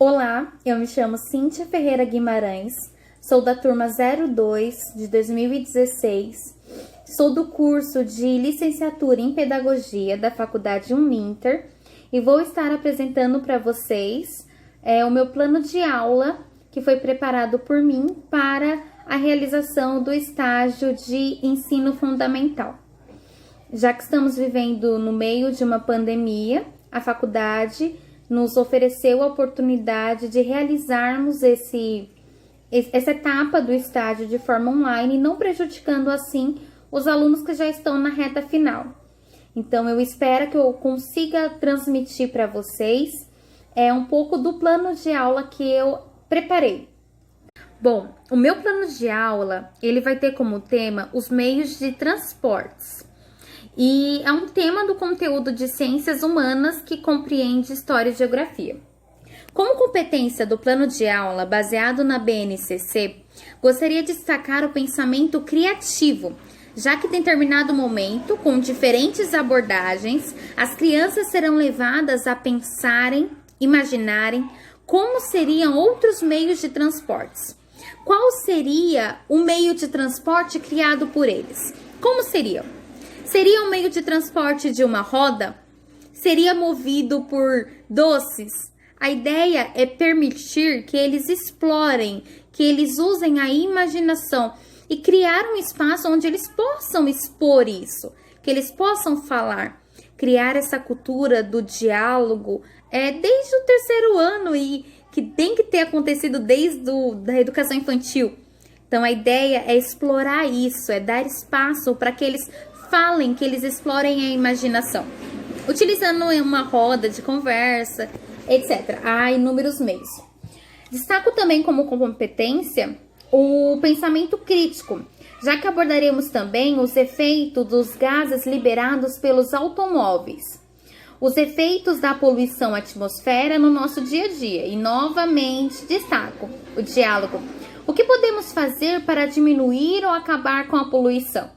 Olá, eu me chamo Cíntia Ferreira Guimarães, sou da turma 02 de 2016, sou do curso de licenciatura em Pedagogia da Faculdade Uninter e vou estar apresentando para vocês o meu plano de aula que foi preparado por mim para a realização do estágio de ensino fundamental. Já que estamos vivendo no meio de uma pandemia, a faculdade nos ofereceu a oportunidade de realizarmos essa etapa do estágio de forma online, não prejudicando assim os alunos que já estão na reta final. Então, eu espero que eu consiga transmitir para vocês um pouco do plano de aula que eu preparei. Bom, o meu plano de aula, ele vai ter como tema os meios de transportes. E é um tema do conteúdo de Ciências Humanas que compreende História e Geografia. Como competência do plano de aula baseado na BNCC, gostaria de destacar o pensamento criativo, já que em determinado momento, com diferentes abordagens, as crianças serão levadas a pensarem, imaginarem como seriam outros meios de transportes. Qual seria o meio de transporte criado por eles? Como seria? Seria um meio de transporte de uma roda? Seria movido por doces? A ideia é permitir que eles explorem, que eles usem a imaginação e criar um espaço onde eles possam expor isso, que eles possam falar. Criar essa cultura do diálogo desde o terceiro ano e que tem que ter acontecido desde a educação infantil. Então, a ideia é explorar isso, é dar espaço para que eles falem, que eles explorem a imaginação, utilizando uma roda de conversa, etc. Há inúmeros meios. Destaco também como competência o pensamento crítico, já que abordaremos também os efeitos dos gases liberados pelos automóveis, os efeitos da poluição atmosfera no nosso dia a dia. E novamente destaco o diálogo. O que podemos fazer para diminuir ou acabar com a poluição?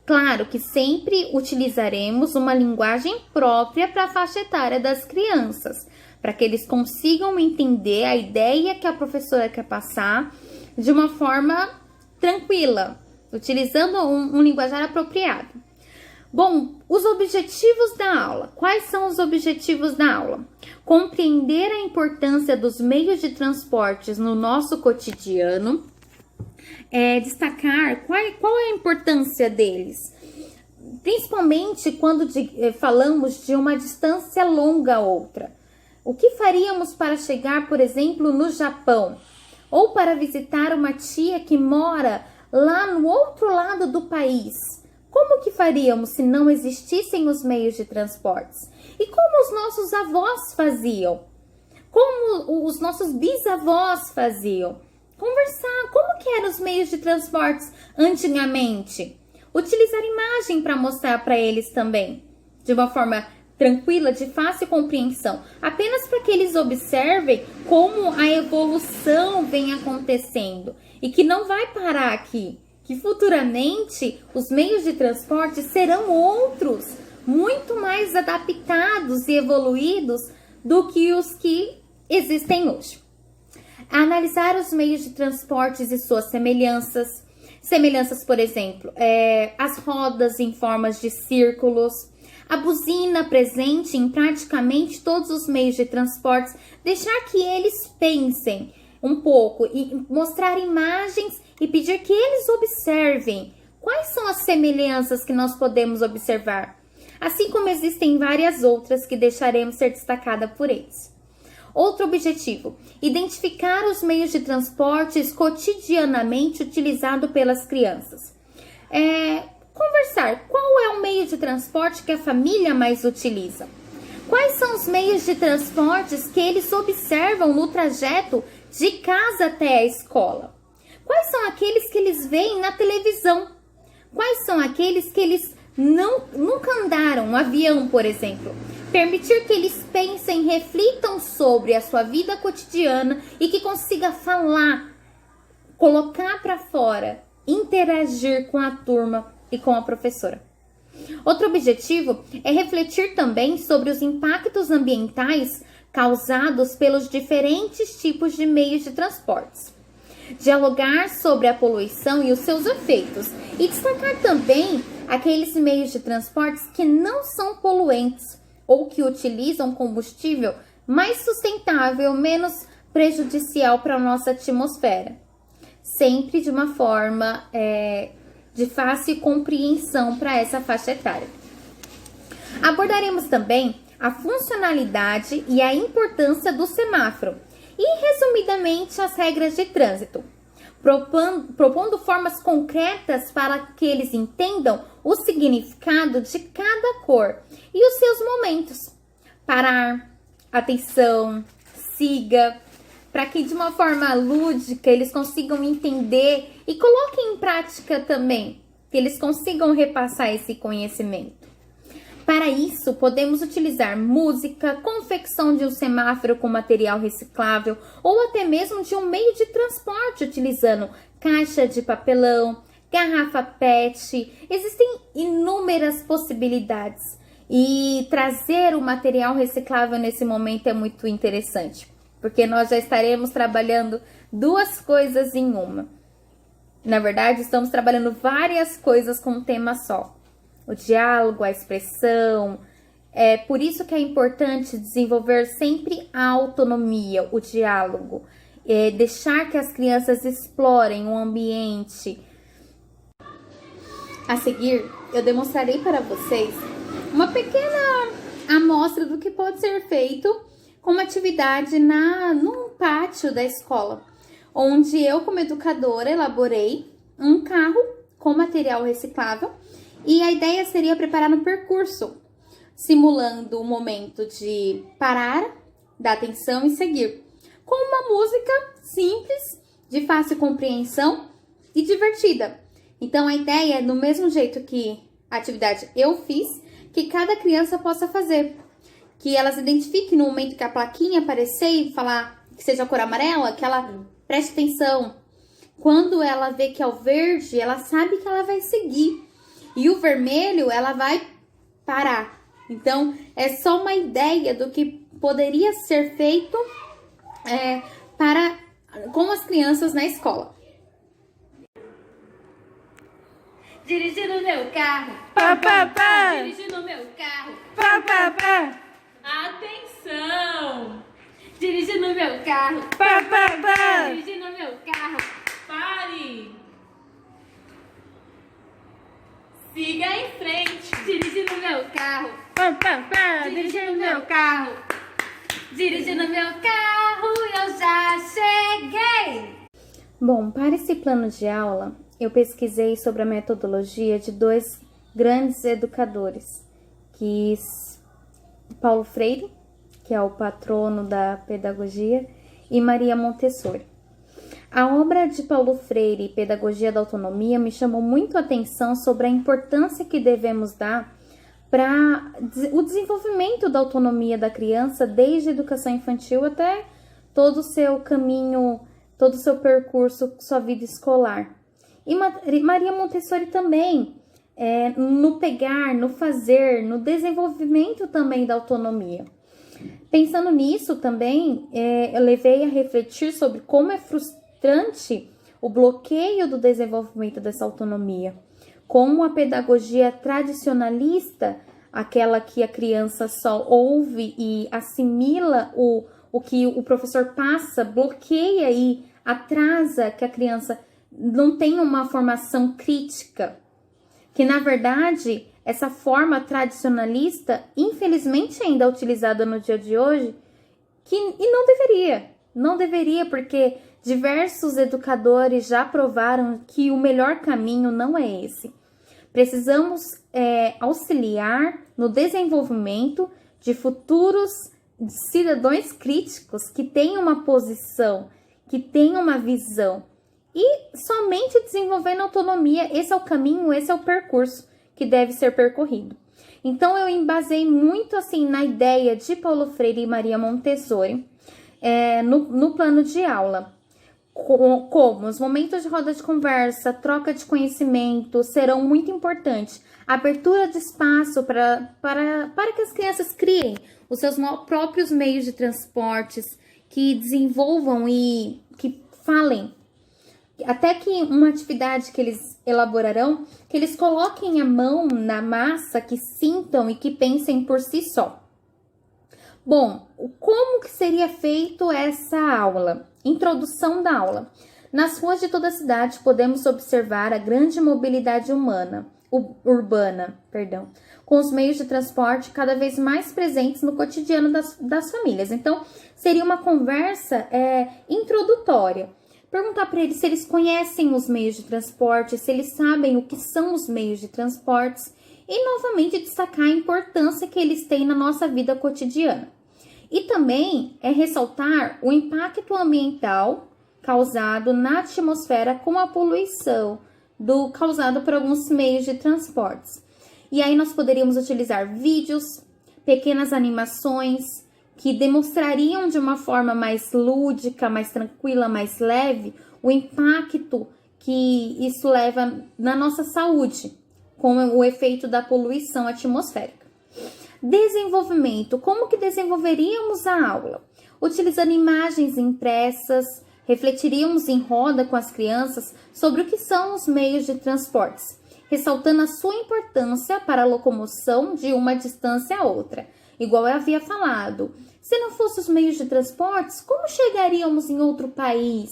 Claro que sempre utilizaremos uma linguagem própria para a faixa etária das crianças, para que eles consigam entender a ideia que a professora quer passar de uma forma tranquila, utilizando um linguajar apropriado. Bom, os objetivos da aula. Quais são os objetivos da aula? Compreender a importância dos meios de transportes no nosso cotidiano, destacar qual é a importância deles, principalmente quando falamos de uma distância longa a outra. O que faríamos para chegar, por exemplo, no Japão? Ou para visitar uma tia que mora lá no outro lado do país? Como que faríamos se não existissem os meios de transportes? E como os nossos avós faziam? Como os nossos bisavós faziam? Conversar, como que eram os meios de transportes antigamente? Utilizar imagem para mostrar para eles também, de uma forma tranquila, de fácil compreensão, apenas para que eles observem como a evolução vem acontecendo e que não vai parar aqui, que futuramente os meios de transporte serão outros, muito mais adaptados e evoluídos do que os que existem hoje. Analisar os meios de transportes e suas semelhanças. Semelhanças, por exemplo, as rodas em formas de círculos, a buzina presente em praticamente todos os meios de transportes, deixar que eles pensem um pouco e mostrar imagens e pedir que eles observem quais são as semelhanças que nós podemos observar, assim como existem várias outras que deixaremos ser destacadas por eles. Outro objetivo, identificar os meios de transportes cotidianamente utilizados pelas crianças. Conversar, qual é o meio de transporte que a família mais utiliza? Quais são os meios de transportes que eles observam no trajeto de casa até a escola? Quais são aqueles que eles veem na televisão? Quais são aqueles que eles nunca andaram, um avião, por exemplo? Permitir que eles pensem, reflitam sobre a sua vida cotidiana e que consiga falar, colocar para fora, interagir com a turma e com a professora. Outro objetivo é refletir também sobre os impactos ambientais causados pelos diferentes tipos de meios de transportes. Dialogar sobre a poluição e os seus efeitos e destacar também aqueles meios de transportes que não são poluentes ou que utilizam combustível mais sustentável, menos prejudicial para a nossa atmosfera. Sempre de uma forma de fácil compreensão para essa faixa etária. Abordaremos também a funcionalidade e a importância do semáforo e, resumidamente, as regras de trânsito, propondo formas concretas para que eles entendam o significado de cada cor e os seus momentos. Parar, atenção, siga, para que de uma forma lúdica eles consigam entender e coloquem em prática também, que eles consigam repassar esse conhecimento. Para isso, podemos utilizar música, confecção de um semáforo com material reciclável ou até mesmo de um meio de transporte utilizando caixa de papelão, garrafa PET. Existem inúmeras possibilidades e trazer o material reciclável nesse momento é muito interessante, porque nós já estaremos trabalhando duas coisas em uma. Na verdade, estamos trabalhando várias coisas com um tema só. O diálogo, a expressão. É por isso que é importante desenvolver sempre a autonomia, o diálogo. Deixar que as crianças explorem o ambiente. A seguir, eu demonstrarei para vocês uma pequena amostra do que pode ser feito com uma atividade no pátio da escola, onde eu, como educadora, elaborei um carro com material reciclável. E a ideia seria preparar um percurso, simulando o momento de parar, dar atenção e seguir, com uma música simples, de fácil compreensão e divertida. Então a ideia é, do mesmo jeito que a atividade eu fiz, que cada criança possa fazer. Que elas identifiquem no momento que a plaquinha aparecer e falar que seja a cor amarela, que ela preste atenção. Quando ela vê que é o verde, ela sabe que ela vai seguir. E o vermelho, ela vai parar. Então, é só uma ideia do que poderia ser feito com as crianças na escola. Dirigindo meu carro, Pá, pá, pá. Dirigindo meu carro, Pá, pá, pá. atenção! Dirigindo meu carro, Pá, pá, pá. Dirigindo meu carro, pare! Siga em frente, dirigindo meu carro, Pá, pá, pá. dirigindo meu carro, dirigindo meu carro, eu já cheguei! Bom, para esse plano de aula, eu pesquisei sobre a metodologia de dois grandes educadores, Paulo Freire, que é o patrono da pedagogia, e Maria Montessori. A obra de Paulo Freire, Pedagogia da Autonomia, me chamou muito a atenção sobre a importância que devemos dar para o desenvolvimento da autonomia da criança, desde a educação infantil até todo o seu caminho, todo o seu percurso, sua vida escolar. E Maria Montessori também, no pegar, no fazer, no desenvolvimento também da autonomia. Pensando nisso também, eu levei a refletir sobre como é frustrante o bloqueio do desenvolvimento dessa autonomia. Como a pedagogia tradicionalista, aquela que a criança só ouve e assimila o que o professor passa, bloqueia e atrasa que a criança não tenha uma formação crítica. Que, na verdade, essa forma tradicionalista, infelizmente ainda é utilizada no dia de hoje, e não deveria, porque diversos educadores já provaram que o melhor caminho não é esse. Precisamos auxiliar no desenvolvimento de futuros cidadãos críticos que tenham uma posição, que tenham uma visão. E somente desenvolvendo autonomia, esse é o caminho, esse é o percurso que deve ser percorrido. Então, eu embasei muito assim na ideia de Paulo Freire e Maria Montessori no plano de aula. como os momentos de roda de conversa, troca de conhecimento serão muito importantes. Abertura de espaço para que as crianças criem os seus próprios meios de transportes, que desenvolvam e que falem. Até que uma atividade que eles elaborarão, que eles coloquem a mão na massa, que sintam e que pensem por si só. Bom, como que seria feito essa aula? Introdução da aula. Nas ruas de toda a cidade podemos observar a grande mobilidade urbana, com os meios de transporte cada vez mais presentes no cotidiano das famílias. Então, seria uma conversa introdutória. Perguntar para eles se eles conhecem os meios de transporte, se eles sabem o que são os meios de transportes e, novamente, destacar a importância que eles têm na nossa vida cotidiana. E também ressaltar o impacto ambiental causado na atmosfera com a poluição causado por alguns meios de transportes. E aí nós poderíamos utilizar vídeos, pequenas animações que demonstrariam de uma forma mais lúdica, mais tranquila, mais leve, o impacto que isso leva na nossa saúde, com o efeito da poluição atmosférica. Desenvolvimento. Como que desenvolveríamos a aula? Utilizando imagens impressas, refletiríamos em roda com as crianças sobre o que são os meios de transportes, ressaltando a sua importância para a locomoção de uma distância a outra. Igual eu havia falado, se não fossem os meios de transportes, como chegaríamos em outro país?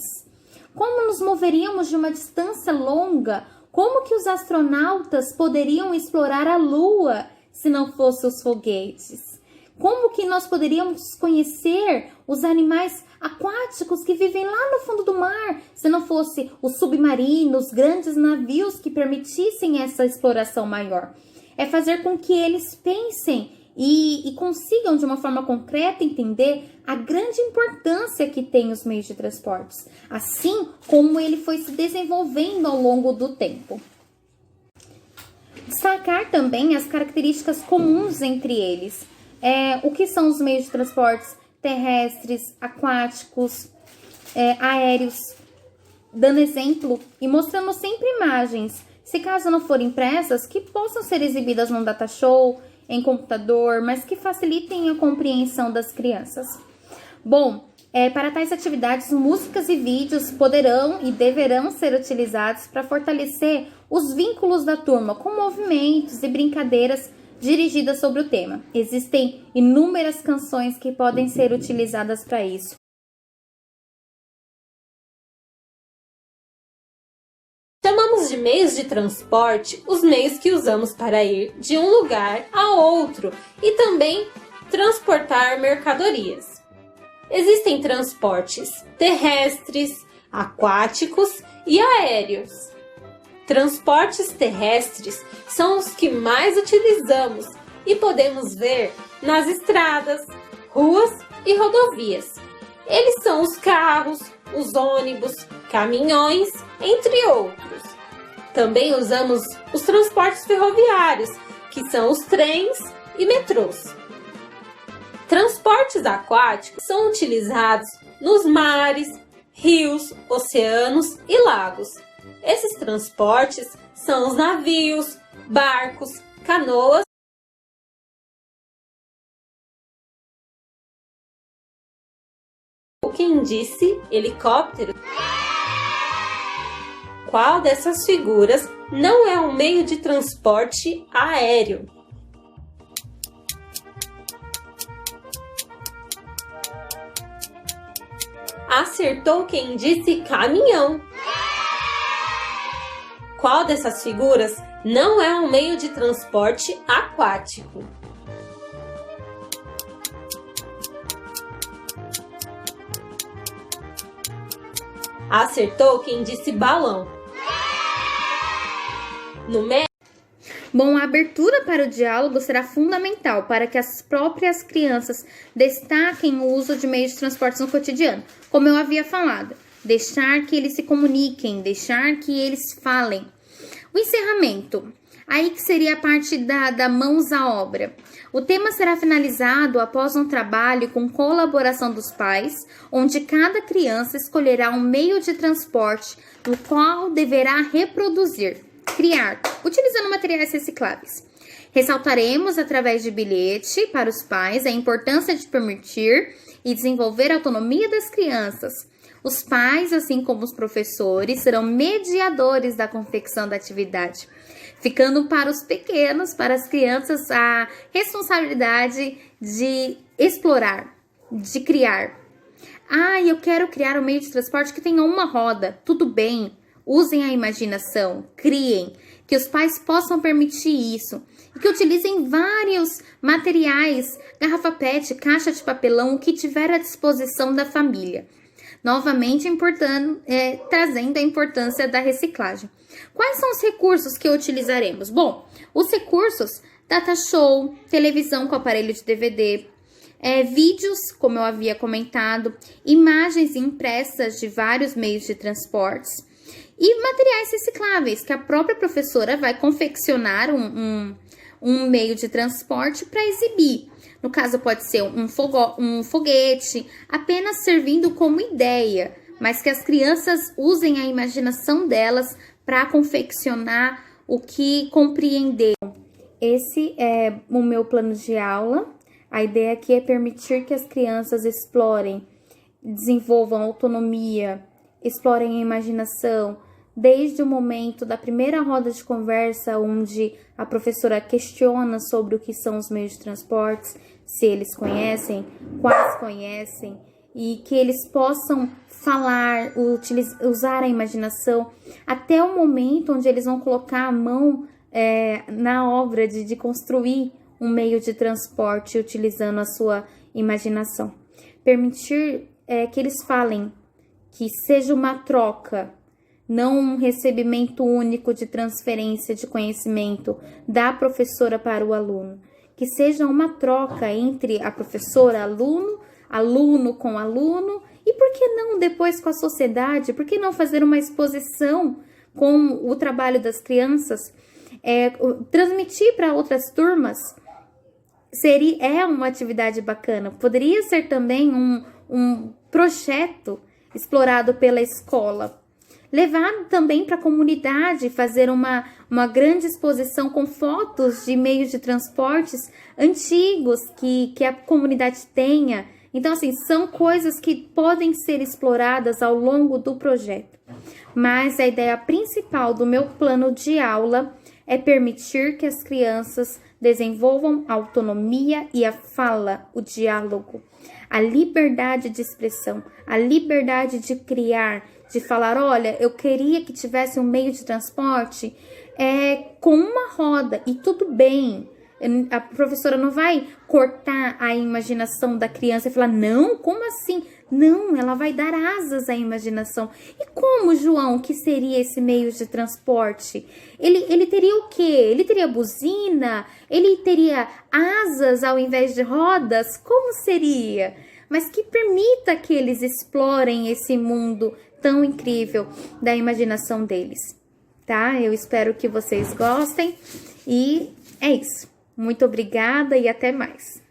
Como nos moveríamos de uma distância longa? Como que os astronautas poderiam explorar a Lua se não fossem os foguetes? Como que nós poderíamos conhecer os animais aquáticos que vivem lá no fundo do mar, se não fosse os submarinos, grandes navios que permitissem essa exploração maior? É fazer com que eles pensem e consigam de uma forma concreta entender a grande importância que tem os meios de transportes, assim como ele foi se desenvolvendo ao longo do tempo. Destacar também as características comuns entre eles. O que são os meios de transportes terrestres, aquáticos, aéreos, dando exemplo e mostrando sempre imagens, se caso não forem impressas, que possam ser exibidas num data show, em computador, mas que facilitem a compreensão das crianças. Bom, para tais atividades, músicas e vídeos poderão e deverão ser utilizados para fortalecer os vínculos da turma com movimentos e brincadeiras dirigidas sobre o tema. Existem inúmeras canções que podem ser utilizadas para isso. Chamamos de meios de transporte os meios que usamos para ir de um lugar a outro e também transportar mercadorias. Existem transportes terrestres, aquáticos e aéreos. Transportes terrestres são os que mais utilizamos e podemos ver nas estradas, ruas e rodovias. Eles são os carros, os ônibus, caminhões, entre outros. Também usamos os transportes ferroviários, que são os trens e metrôs. Transportes aquáticos são utilizados nos mares, rios, oceanos e lagos. Esses transportes são os navios, barcos, canoas. Quem disse helicóptero? Qual dessas figuras não é um meio de transporte aéreo? Acertou quem disse caminhão. Qual dessas figuras não é um meio de transporte aquático? Acertou quem disse balão. Bom, a abertura para o diálogo será fundamental para que as próprias crianças destaquem o uso de meios de transporte no cotidiano. Como eu havia falado, deixar que eles se comuniquem, deixar que eles falem. O encerramento. Aí que seria a parte da mãos à obra. O tema será finalizado após um trabalho com colaboração dos pais, onde cada criança escolherá um meio de transporte no qual deverá reproduzir, criar, utilizando materiais recicláveis. Ressaltaremos através de bilhete para os pais a importância de permitir e desenvolver a autonomia das crianças. Os pais, assim como os professores, serão mediadores da confecção da atividade, ficando para os pequenos, para as crianças, a responsabilidade de explorar, de criar. Eu quero criar um meio de transporte que tenha uma roda. Tudo bem, usem a imaginação, criem, que os pais possam permitir isso e que utilizem vários materiais, garrafa PET, caixa de papelão, o que tiver à disposição da família. Novamente, trazendo a importância da reciclagem. Quais são os recursos que utilizaremos? Bom, os recursos, data show, televisão com aparelho de DVD, vídeos, como eu havia comentado, imagens impressas de vários meios de transportes e materiais recicláveis, que a própria professora vai confeccionar um meio de transporte para exibir. No caso, pode ser um foguete, apenas servindo como ideia, mas que as crianças usem a imaginação delas para confeccionar o que compreenderam. Esse é o meu plano de aula. A ideia aqui é permitir que as crianças explorem, desenvolvam autonomia, explorem a imaginação, desde o momento da primeira roda de conversa, onde a professora questiona sobre o que são os meios de transportes, se eles conhecem, quais conhecem, e que eles possam falar, usar a imaginação, até o momento onde eles vão colocar a mão na obra de construir um meio de transporte utilizando a sua imaginação. Permitir que eles falem, que seja uma troca, não um recebimento único de transferência de conhecimento da professora para o aluno. Que seja uma troca entre a professora, aluno, aluno com aluno, e por que não depois com a sociedade? Por que não fazer uma exposição com o trabalho das crianças? Transmitir para outras turmas é uma atividade bacana. Poderia ser também um projeto explorado pela escola. Levar também para a comunidade, fazer uma grande exposição com fotos de meios de transportes antigos que a comunidade tenha. Então, assim, são coisas que podem ser exploradas ao longo do projeto. Mas a ideia principal do meu plano de aula é permitir que as crianças desenvolvam a autonomia e a fala, o diálogo, a liberdade de expressão, a liberdade de criar, de falar, olha, eu queria que tivesse um meio de transporte com uma roda, e tudo bem. A professora não vai cortar a imaginação da criança e falar, não, como assim? Não, ela vai dar asas à imaginação. E como, João, que seria esse meio de transporte? Ele teria o quê? Ele teria buzina? Ele teria asas ao invés de rodas? Como seria? Mas que permita que eles explorem esse mundo tão incrível da imaginação deles, tá? Eu espero que vocês gostem e é isso. Muito obrigada e até mais.